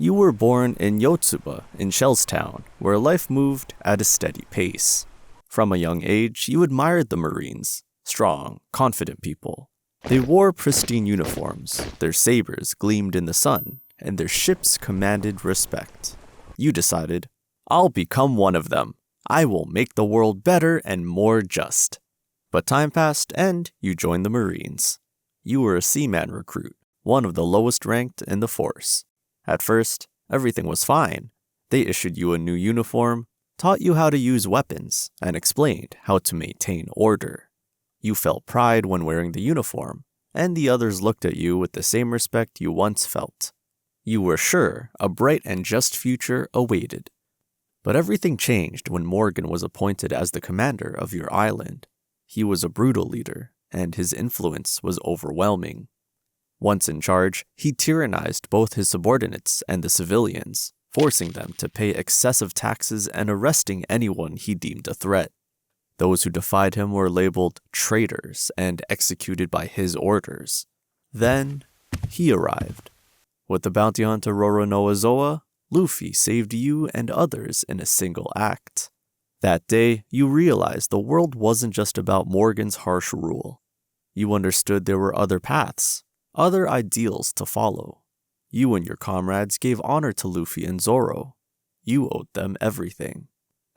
You were born in Yotsuba in Shellstown, where life moved at a steady pace. From a young age, you admired the Marines, strong, confident people. They wore pristine uniforms, their sabers gleamed in the sun, and their ships commanded respect. You decided, I'll become one of them. I will make the world better and more just. But time passed and you joined the Marines. You were a seaman recruit, one of the lowest ranked in the force. At first, everything was fine. They issued you a new uniform, taught you how to use weapons, and explained how to maintain order. You felt pride when wearing the uniform, and the others looked at you with the same respect you once felt. You were sure a bright and just future awaited. But everything changed when Morgan was appointed as the commander of your island. He was a brutal leader, and his influence was overwhelming. Once in charge, he tyrannized both his subordinates and the civilians, forcing them to pay excessive taxes and arresting anyone he deemed a threat. Those who defied him were labeled traitors and executed by his orders. Then, he arrived. With the bounty hunter Roronoazoa, Luffy saved you and others in a single act. That day, you realized the world wasn't just about Morgan's harsh rule. You understood there were other paths, other ideals to follow. You and your comrades gave honor to Luffy and Zoro. You owed them everything.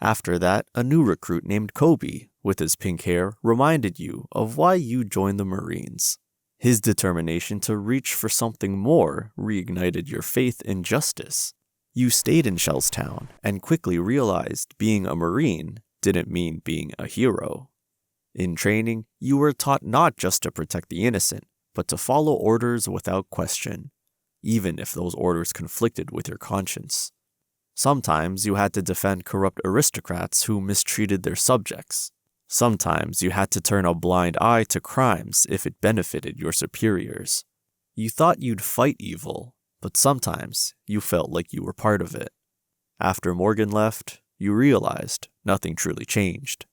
After that, a new recruit named Koby, with his pink hair, reminded you of why you joined the Marines. His determination to reach for something more reignited your faith in justice. You stayed in Shellstown and quickly realized being a Marine didn't mean being a hero. In training, you were taught not just to protect the innocent, but to follow orders without question, even if those orders conflicted with your conscience. Sometimes you had to defend corrupt aristocrats who mistreated their subjects. Sometimes you had to turn a blind eye to crimes if it benefited your superiors. You thought you'd fight evil, but sometimes you felt like you were part of it. After Morgan left, you realized nothing truly changed.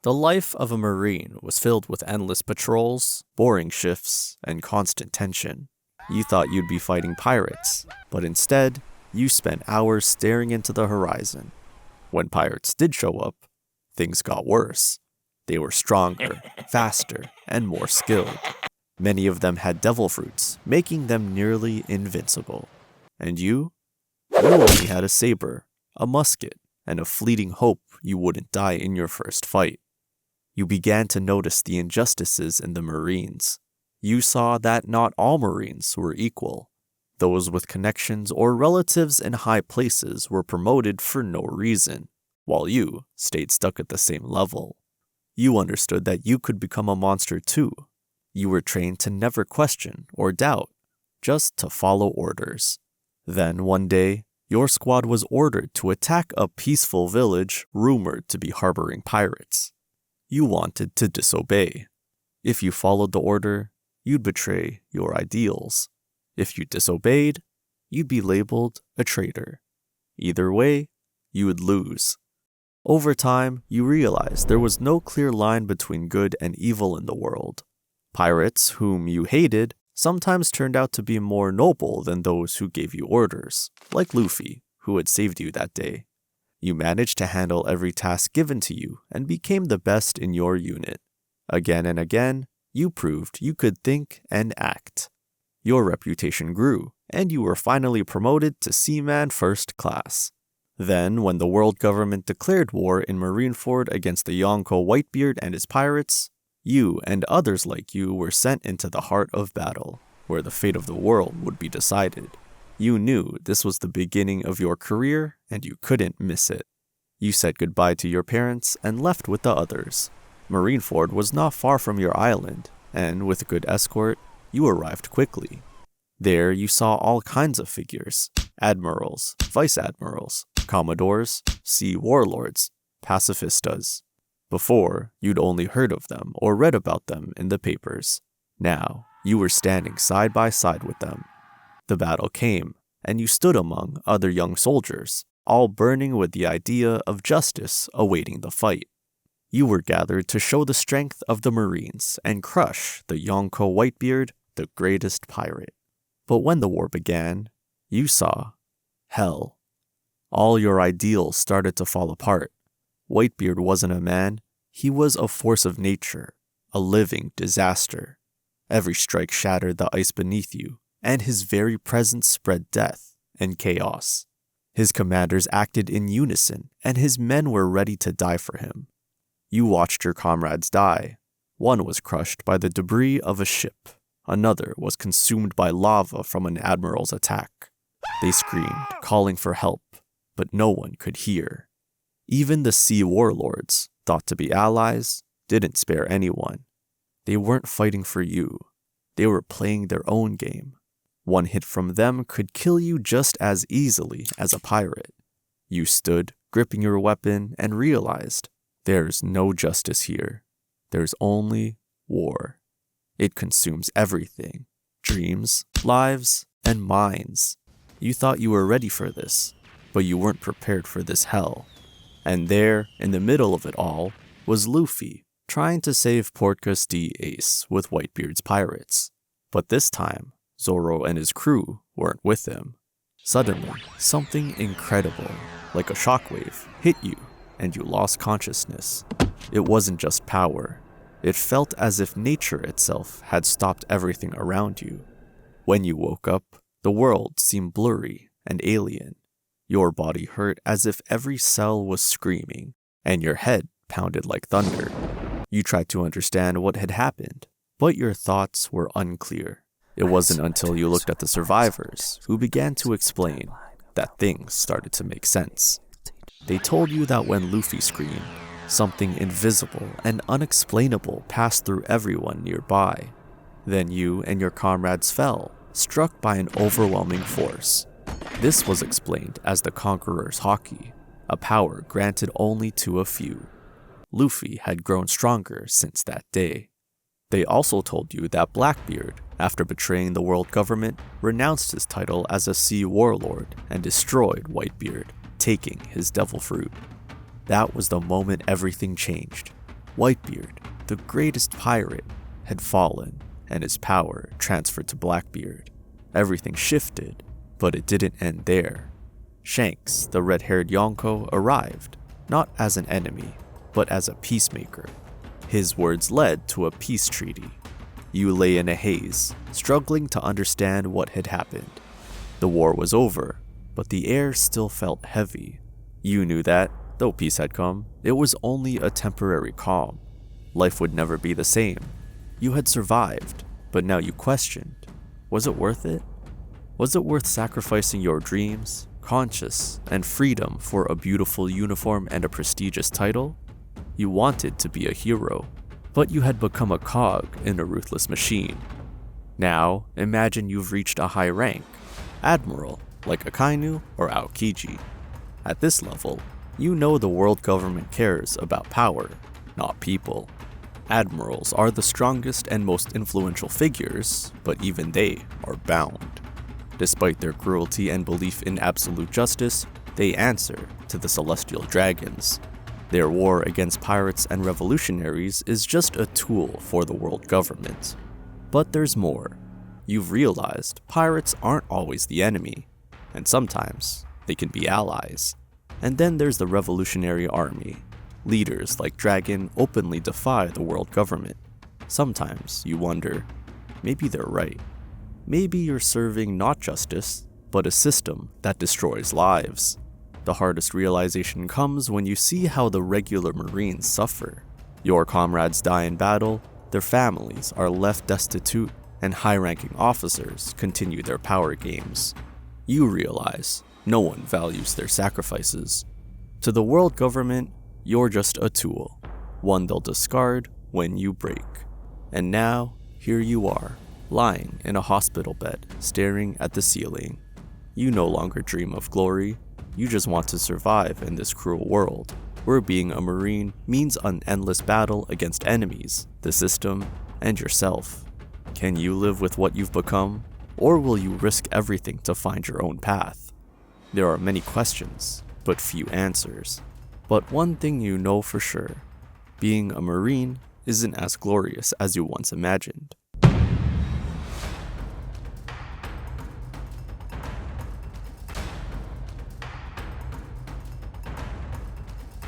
The life of a Marine was filled with endless patrols, boring shifts, and constant tension. You thought you'd be fighting pirates, but instead, you spent hours staring into the horizon. When pirates did show up, things got worse. They were stronger, faster, and more skilled. Many of them had devil fruits, making them nearly invincible. And you? You only had a saber, a musket, and a fleeting hope you wouldn't die in your first fight. You began to notice the injustices in the Marines. You saw that not all Marines were equal. Those with connections or relatives in high places were promoted for no reason, while you stayed stuck at the same level. You understood that you could become a monster too. You were trained to never question or doubt, just to follow orders. Then one day, your squad was ordered to attack a peaceful village rumored to be harboring pirates. You wanted to disobey. If you followed the order, you'd betray your ideals. If you disobeyed, you'd be labeled a traitor. Either way, you would lose. Over time, you realized there was no clear line between good and evil in the world. Pirates, whom you hated, sometimes turned out to be more noble than those who gave you orders, like Luffy, who had saved you that day. You managed to handle every task given to you and became the best in your unit. Again and again, you proved you could think and act. Your reputation grew, and you were finally promoted to Seaman First Class. Then, when the world government declared war in Marineford against the Yonko Whitebeard and his pirates, you and others like you were sent into the heart of battle, where the fate of the world would be decided. You knew this was the beginning of your career, and you couldn't miss it. You said goodbye to your parents and left with the others. Marineford was not far from your island, and with a good escort, you arrived quickly. There you saw all kinds of figures: admirals, vice-admirals, commodores, sea warlords, pacifistas. Before, you'd only heard of them or read about them in the papers. Now, you were standing side by side with them. The battle came, and you stood among other young soldiers, all burning with the idea of justice awaiting the fight. You were gathered to show the strength of the Marines and crush the Yonko Whitebeard, the greatest pirate. But when the war began, you saw hell. All your ideals started to fall apart. Whitebeard wasn't a man, he was a force of nature, a living disaster. Every strike shattered the ice beneath you, and his very presence spread death and chaos. His commanders acted in unison, and his men were ready to die for him. You watched your comrades die. One was crushed by the debris of a ship. Another was consumed by lava from an admiral's attack. They screamed, calling for help, but no one could hear. Even the sea warlords, thought to be allies, didn't spare anyone. They weren't fighting for you. They were playing their own game. One hit from them could kill you just as easily as a pirate. You stood, gripping your weapon, and realized there's no justice here. There's only war. It consumes everything. Dreams, lives, and minds. You thought you were ready for this, but you weren't prepared for this hell. And there, in the middle of it all, was Luffy, trying to save Port Castille Ace with Whitebeard's pirates. But this time, Zoro and his crew weren't with him. Suddenly, something incredible, like a shockwave, hit you, and you lost consciousness. It wasn't just power. It felt as if nature itself had stopped everything around you. When you woke up, the world seemed blurry and alien. Your body hurt as if every cell was screaming, and your head pounded like thunder. You tried to understand what had happened, but your thoughts were unclear. It wasn't until you looked at the survivors who began to explain that things started to make sense. They told you that when Luffy screamed, something invisible and unexplainable passed through everyone nearby. Then you and your comrades fell, struck by an overwhelming force. This was explained as the Conqueror's Haki, a power granted only to a few. Luffy had grown stronger since that day. They also told you that Blackbeard, after betraying the world government, renounced his title as a sea warlord and destroyed Whitebeard, taking his devil fruit. That was the moment everything changed. Whitebeard, the greatest pirate, had fallen, and his power transferred to Blackbeard. Everything shifted, but it didn't end there. Shanks, the red-haired Yonko, arrived, not as an enemy, but as a peacemaker. His words led to a peace treaty. You lay in a haze, struggling to understand what had happened. The war was over, but the air still felt heavy. You knew that, though peace had come, it was only a temporary calm. Life would never be the same. You had survived, but now you questioned. Was it worth it? Was it worth sacrificing your dreams, conscience, and freedom for a beautiful uniform and a prestigious title? You wanted to be a hero, but you had become a cog in a ruthless machine. Now, imagine you've reached a high rank, admiral, like Akainu or Aokiji. At this level, you know the world government cares about power, not people. Admirals are the strongest and most influential figures, but even they are bound. Despite their cruelty and belief in absolute justice, they answer to the celestial dragons. Their war against pirates and revolutionaries is just a tool for the world government. But there's more. You've realized pirates aren't always the enemy, and sometimes they can be allies. And then there's the Revolutionary Army. Leaders like Dragon openly defy the world government. Sometimes you wonder, maybe they're right. Maybe you're serving not justice, but a system that destroys lives. The hardest realization comes when you see how the regular Marines suffer. Your comrades die in battle, their families are left destitute, and high-ranking officers continue their power games. You realize no one values their sacrifices. To the world government, you're just a tool, one they'll discard when you break. And now, here you are, lying in a hospital bed, staring at the ceiling. You no longer dream of glory. You just want to survive in this cruel world, where being a Marine means an endless battle against enemies, the system, and yourself. Can you live with what you've become, or will you risk everything to find your own path? There are many questions, but few answers. But one thing you know for sure, being a Marine isn't as glorious as you once imagined.